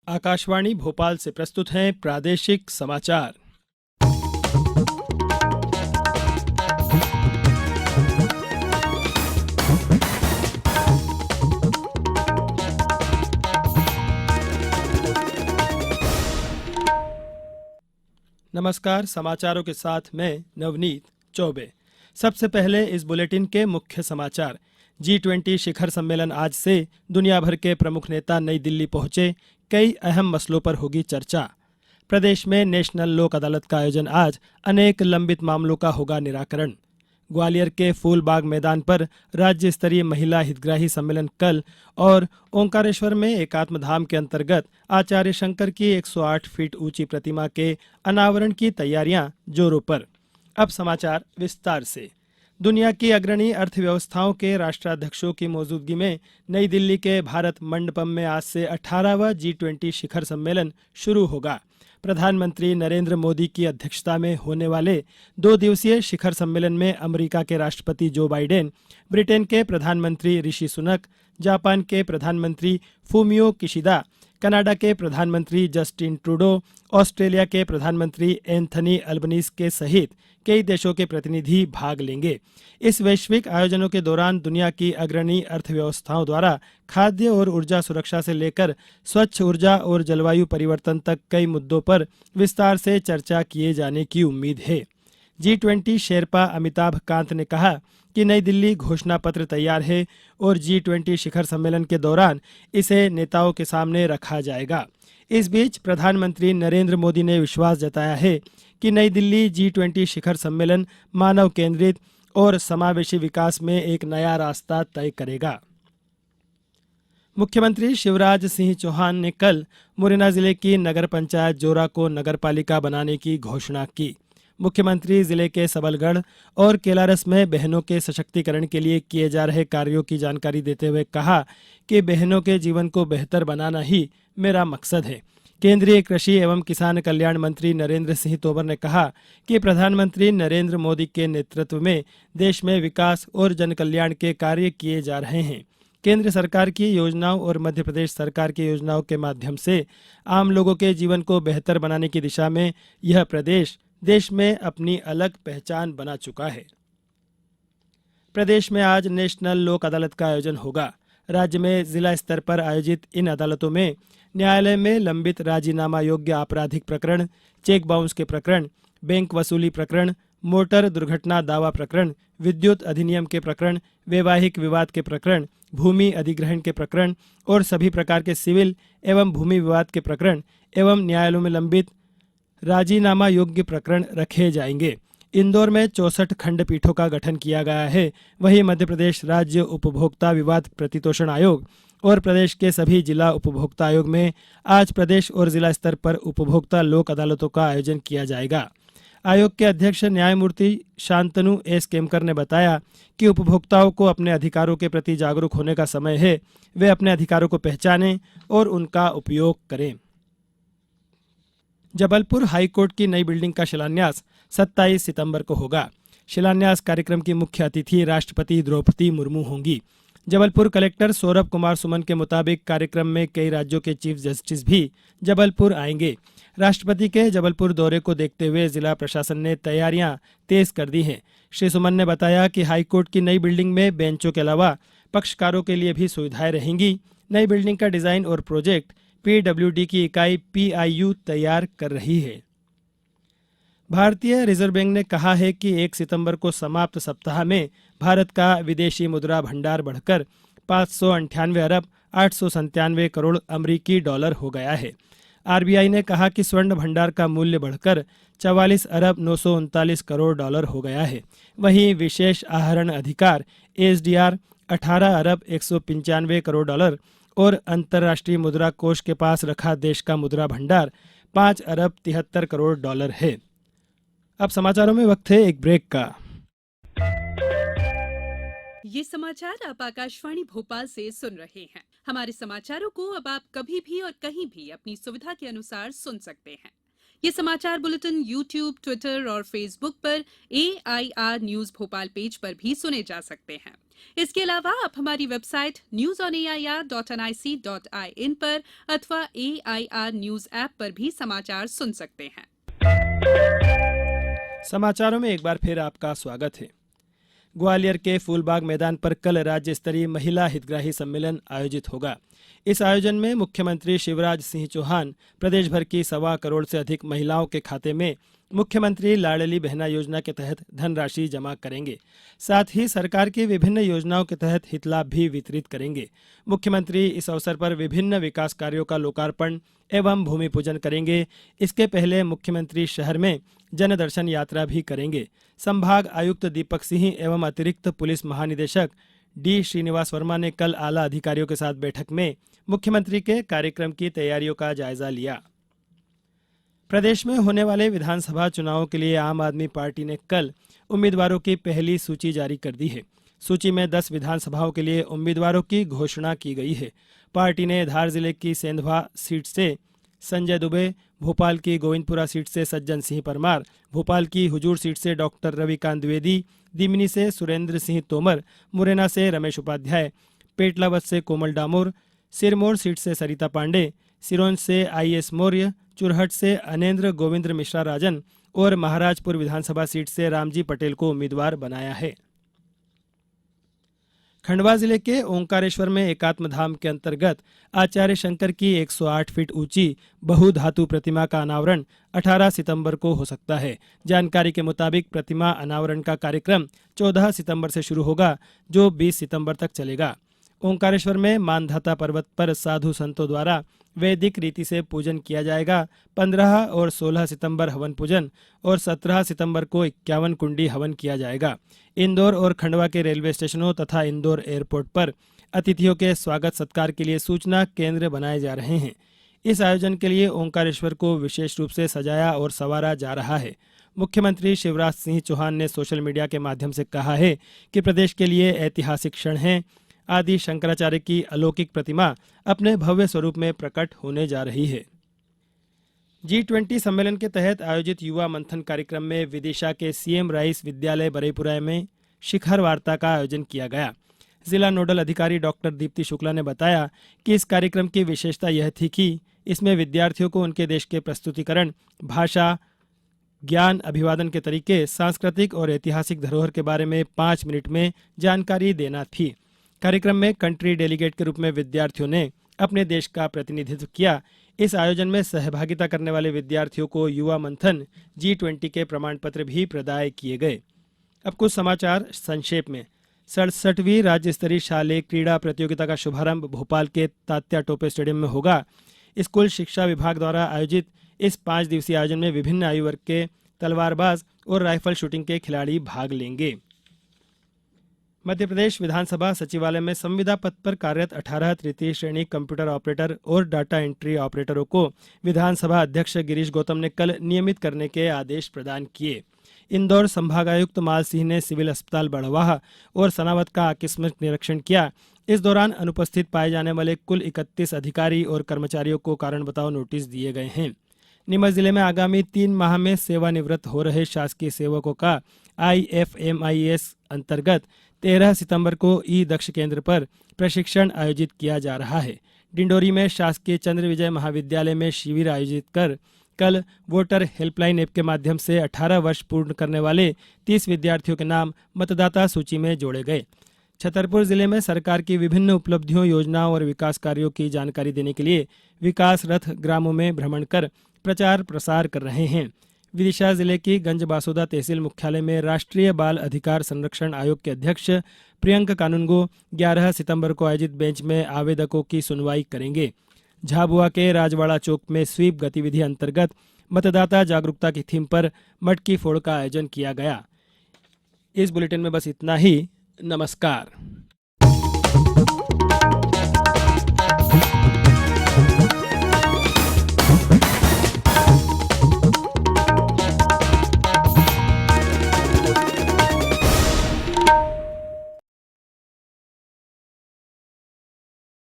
आकाशवाणी भोपाल से प्रस्तुत हैं प्रादेशिक समाचार। नमस्कार, समाचारों के साथ मैं नवनीत चौबे। सबसे पहले इस बुलेटिन के मुख्य समाचार। G20 शिखर सम्मेलन आज से दुनिया भर के प्रमुख नेता नई दिल्ली पहुंचे, कई अहम मसलों पर होगी चर्चा। प्रदेश में नेशनल लोक अदालत का आयोजन आज, अनेक लंबित मामलों का होगा निराकरण। ग्वालियर के फूलबाग मैदान पर राज्य स्तरीय महिला हितग्राही सम्मेलन कल और ओंकारेश्वर में एकात्म धाम के अंतर्गत आचार्य शंकर की 108 फीट ऊंची प्रतिमा के अनावरण की तैयारियां जोरों पर। अब समाचार विस्तार से। दुनिया की अग्रणी अर्थव्यवस्थाओं के राष्ट्राध्यक्षों की मौजूदगी में नई दिल्ली के भारत मंडपम में आज से 18वां G20 शिखर सम्मेलन शुरू होगा। प्रधानमंत्री नरेंद्र मोदी की अध्यक्षता में होने वाले 2 दिवसीय शिखर सम्मेलन में अमेरिका के राष्ट्रपति जो बाइडेन, ब्रिटेन के प्रधानमंत्री ऋषि सुनक, जापान के प्रधानमंत्री फूमियो किशिदा, कनाडा के प्रधानमंत्री जस्टिन ट्रूडो, ऑस्ट्रेलिया के प्रधानमंत्री एंथनी अल्बनीज के सहित कई देशों के प्रतिनिधि भाग लेंगे। इस वैश्विक आयोजनों के दौरान दुनिया की अग्रणी अर्थव्यवस्थाओं द्वारा खाद्य और ऊर्जा सुरक्षा से लेकर स्वच्छ ऊर्जा और जलवायु परिवर्तन तक कई मुद्दों पर विस्तार से चर्चा किए जाने की उम्मीद है। G20 शेरपा अमिताभ कांत ने कहा कि नई दिल्ली घोषणा पत्र तैयार है और G20 शिखर सम्मेलन के दौरान इसे नेताओं के सामने रखा जाएगा। इस बीच प्रधानमंत्री नरेंद्र मोदी ने विश्वास जताया है कि नई दिल्ली G20 शिखर सम्मेलन मानव केंद्रित और समावेशी विकास में एक नया रास्ता तय करेगा। मुख्यमंत्री शिवराज सिंह चौहान ने कल मुरैना जिले की नगर पंचायत जोरा को नगरपालिका बनाने की घोषणा की। मुख्यमंत्री जिले के सबलगढ़ और केलारस में बहनों के सशक्तिकरण के लिए किए जा रहे कार्यों की जानकारी देते हुए कहा कि बहनों के जीवन को बेहतर बनाना ही मेरा मकसद है। केंद्रीय कृषि एवं किसान कल्याण मंत्री नरेंद्र सिंह तोमर ने कहा कि प्रधानमंत्री नरेंद्र मोदी के नेतृत्व में देश में विकास और जनकल्याण के कार्य किए जा रहे हैं। केंद्र सरकार की योजनाओं और मध्य प्रदेश सरकार की योजनाओं के माध्यम से आम लोगों के जीवन को बेहतर बनाने की दिशा में यह प्रदेश देश में अपनी अलग पहचान बना चुका है। प्रदेश में आज नेशनल लोक अदालत का आयोजन होगा। राज्य में जिला स्तर पर आयोजित इन अदालतों में न्यायालय में लंबित राजीनामा योग्य आपराधिक प्रकरण, चेक बाउंस के प्रकरण, बैंक वसूली प्रकरण, मोटर दुर्घटना दावा प्रकरण, विद्युत अधिनियम के प्रकरण, वैवाहिक विवाद के प्रकरण, भूमि अधिग्रहण के प्रकरण और सभी प्रकार के सिविल एवं भूमि विवाद के प्रकरण एवं न्यायालयों में लंबित राजीनामा योग्य प्रकरण रखे जाएंगे। इंदौर में 64 खंडपीठों का गठन किया गया है। वहीं मध्य प्रदेश राज्य उपभोक्ता विवाद प्रतितोषण आयोग और प्रदेश के सभी जिला उपभोक्ता आयोग में आज प्रदेश और जिला स्तर पर उपभोक्ता लोक अदालतों का आयोजन किया जाएगा। आयोग के अध्यक्ष न्यायमूर्ति शांतनु एस केमकर ने बताया कि उपभोक्ताओं को अपने अधिकारों के प्रति जागरूक होने का समय है। वे अपने अधिकारों को पहचानें और उनका उपयोग करें। जबलपुर हाईकोर्ट की नई बिल्डिंग का शिलान्यास 27 सितंबर को होगा। शिलान्यास कार्यक्रम की मुख्य अतिथि राष्ट्रपति द्रौपदी मुर्मू होंगी। जबलपुर कलेक्टर सौरभ कुमार सुमन के मुताबिक कार्यक्रम में कई राज्यों के चीफ जस्टिस भी जबलपुर आएंगे। राष्ट्रपति के जबलपुर दौरे को देखते हुए जिला प्रशासन ने तैयारियां तेज कर दी हैं। श्री सुमन ने बताया कि हाईकोर्ट की नई बिल्डिंग में बेंचों के अलावा पक्षकारों के लिए भी सुविधाएं रहेंगी। नई बिल्डिंग का डिजाइन और प्रोजेक्ट PWD की इकाई PIU तैयार कर रही है। भारतीय रिजर्व बैंक ने कहा है कि 1 सितंबर को समाप्त सप्ताह में भारत का विदेशी मुद्रा भंडार बढ़कर 598 अरब 897 करोड़ अमरीकी डॉलर हो गया है। RBI ने कहा कि स्वर्ण भंडार का मूल्य बढ़कर 44 अरब 939 करोड़ डॉलर हो गया है। वहीं विशेष आहरण अधिकार SDR 18 अरब 195 करोड़ डॉलर और अंतर्राष्ट्रीय मुद्रा कोष के पास रखा देश का मुद्रा भंडार 5 अरब 73 करोड़ डॉलर है। अब समाचारों में वक्त है एक ब्रेक का। ये समाचार आप आकाशवाणी भोपाल से सुन रहे हैं। हमारे समाचारों को अब आप कभी भी और कहीं भी अपनी सुविधा के अनुसार सुन सकते हैं। ये समाचार बुलेटिन YouTube, ट्विटर और फेसबुक पर AIR न्यूज भोपाल पेज पर भी सुने जा सकते हैं। इसके अलावा आप हमारी वेबसाइट newsonair.nic.in पर अथवा AIR न्यूज ऐप पर भी समाचार सुन सकते हैं। समाचारों में एक बार फिर आपका स्वागत है। ग्वालियर के फूलबाग मैदान पर कल राज्य स्तरीय महिला हितग्राही सम्मेलन आयोजित होगा। इस आयोजन में मुख्यमंत्री शिवराज सिंह चौहान प्रदेश भर की 1.25 करोड़ से अधिक महिलाओं के खाते में मुख्यमंत्री लाडली बहना योजना के तहत धनराशि जमा करेंगे। साथ ही सरकार की विभिन्न योजनाओं के तहत हितलाभ भी वितरित करेंगे। मुख्यमंत्री इस अवसर पर विभिन्न विकास कार्यों का लोकार्पण एवं भूमि पूजन करेंगे। इसके पहले मुख्यमंत्री शहर में जनदर्शन यात्रा भी करेंगे। संभाग आयुक्त दीपक सिंह एवं अतिरिक्त पुलिस महानिदेशक डी श्रीनिवास वर्मा ने कल आला अधिकारियों के साथ बैठक में मुख्यमंत्री के कार्यक्रम की तैयारियों का जायजा लिया। प्रदेश में होने वाले विधानसभा चुनावों के लिए आम आदमी पार्टी ने कल उम्मीदवारों की पहली सूची जारी कर दी है। सूची में 10 विधानसभाओं के लिए उम्मीदवारों की घोषणा की गई है। पार्टी ने धार जिले की सेंधवा सीट से संजय दुबे, भोपाल की गोविंदपुरा सीट से सज्जन सिंह परमार, भोपाल की हुजूर सीट से डॉक्टर रविकांत द्विवेदी, दिमनी से सुरेंद्र सिंह तोमर, मुरैना से रमेश उपाध्याय, पेटलावत से कोमल डामोर, सिरमौर सीट से सरिता पांडे, सिरोंज से IS मौर्य, चुरहट से अनेंद्र गोविंद मिश्रा राजन और महाराजपुर विधानसभा सीट से रामजी पटेल को उम्मीदवार बनाया है। खंडवा जिले के ओंकारेश्वर में एकात्म धाम के अंतर्गत आचार्य शंकर की 108 फीट ऊंची बहुधातु प्रतिमा का अनावरण 18 सितंबर को हो सकता है। जानकारी के मुताबिक प्रतिमा अनावरण का कार्यक्रम 14 सितंबर से शुरू होगा, जो 20 सितंबर तक चलेगा। ओंकारेश्वर में मानधाता पर्वत पर साधु संतों द्वारा वैदिक रीति से पूजन किया जाएगा। 15 और 16 सितंबर हवन पूजन और 17 सितंबर को 51 कुंडी हवन किया जाएगा। इंदौर और खंडवा के रेलवे स्टेशनों तथा इंदौर एयरपोर्ट पर अतिथियों के स्वागत सत्कार के लिए सूचना केंद्र बनाए जा रहे हैं। इस आयोजन के लिए ओंकारेश्वर को विशेष रूप से सजाया और संवारा जा रहा है। मुख्यमंत्री शिवराज सिंह चौहान ने सोशल मीडिया के माध्यम से कहा है कि प्रदेश के लिए ऐतिहासिक क्षण है। आदि शंकराचार्य की अलौकिक प्रतिमा अपने भव्य स्वरूप में प्रकट होने जा रही है। G20 सम्मेलन के तहत आयोजित युवा मंथन कार्यक्रम में विदिशा के CM राइस विद्यालय बरेपुरा में शिखर वार्ता का आयोजन किया गया। जिला नोडल अधिकारी डॉक्टर दीप्ति शुक्ला ने बताया कि इस कार्यक्रम की विशेषता यह थी कि इसमें विद्यार्थियों को उनके देश के प्रस्तुतिकरण, भाषा, ज्ञान, अभिवादन के तरीके, सांस्कृतिक और ऐतिहासिक धरोहर के बारे में 5 मिनट में जानकारी देना थी। कार्यक्रम में कंट्री डेलीगेट के रूप में विद्यार्थियों ने अपने देश का प्रतिनिधित्व किया। इस आयोजन में सहभागिता करने वाले विद्यार्थियों को युवा मंथन G20 के प्रमाण पत्र भी प्रदाय किए गए। अब कुछ समाचार संक्षेप में। 67वीं राज्य स्तरीय शालेय क्रीड़ा प्रतियोगिता का शुभारंभ भोपाल के तात्या टोपे स्टेडियम में होगा। स्कूल शिक्षा विभाग द्वारा आयोजित इस 5 दिवसीय आयोजन में विभिन्न आयु वर्ग के तलवारबाज और राइफल शूटिंग के खिलाड़ी भाग लेंगे। मध्य प्रदेश विधानसभा सचिवालय में संविदा पद पर कार्यरत 18 तृतीय श्रेणी कंप्यूटर ऑपरेटर और डाटा एंट्री ऑपरेटरों को विधानसभा अध्यक्ष गिरीश गौतम ने कल नियमित करने के आदेश प्रदान किए। इंदौर संभागायुक्त माल सिंह ने सिविल अस्पताल बड़वाह और सनावद का आकस्मिक निरीक्षण किया। इस दौरान अनुपस्थित पाए जाने वाले कुल 31 अधिकारी और कर्मचारियों को कारण बताओ नोटिस दिए गए हैं। नीमच जिले में आगामी 3 माह में सेवानिवृत्त हो रहे शासकीय सेवकों का IFMIS अंतर्गत 13 सितंबर को ई-दक्ष केंद्र पर प्रशिक्षण आयोजित किया जा रहा है। डिंडोरी में शासकीय चंद्र विजय महाविद्यालय में शिविर आयोजित कर कल वोटर हेल्पलाइन ऐप के माध्यम से 18 वर्ष पूर्ण करने वाले 30 विद्यार्थियों के नाम मतदाता सूची में जोड़े गए। छतरपुर जिले में सरकार की विभिन्न उपलब्धियों, योजनाओं और विकास कार्यों की जानकारी देने के लिए विकास रथ ग्रामों में भ्रमण कर प्रचार प्रसार कर रहे हैं। विदिशा जिले की गंज बासोदा तहसील मुख्यालय में राष्ट्रीय बाल अधिकार संरक्षण आयोग के अध्यक्ष प्रियंक कानूनगो 11 सितंबर को आयोजित बेंच में आवेदकों की सुनवाई करेंगे। झाबुआ के राजवाड़ा चौक में स्वीप गतिविधि अंतर्गत मतदाता जागरूकता की थीम पर मटकी फोड़ का आयोजन किया गया। इस बुलेटिन में बस इतना ही। नमस्कार।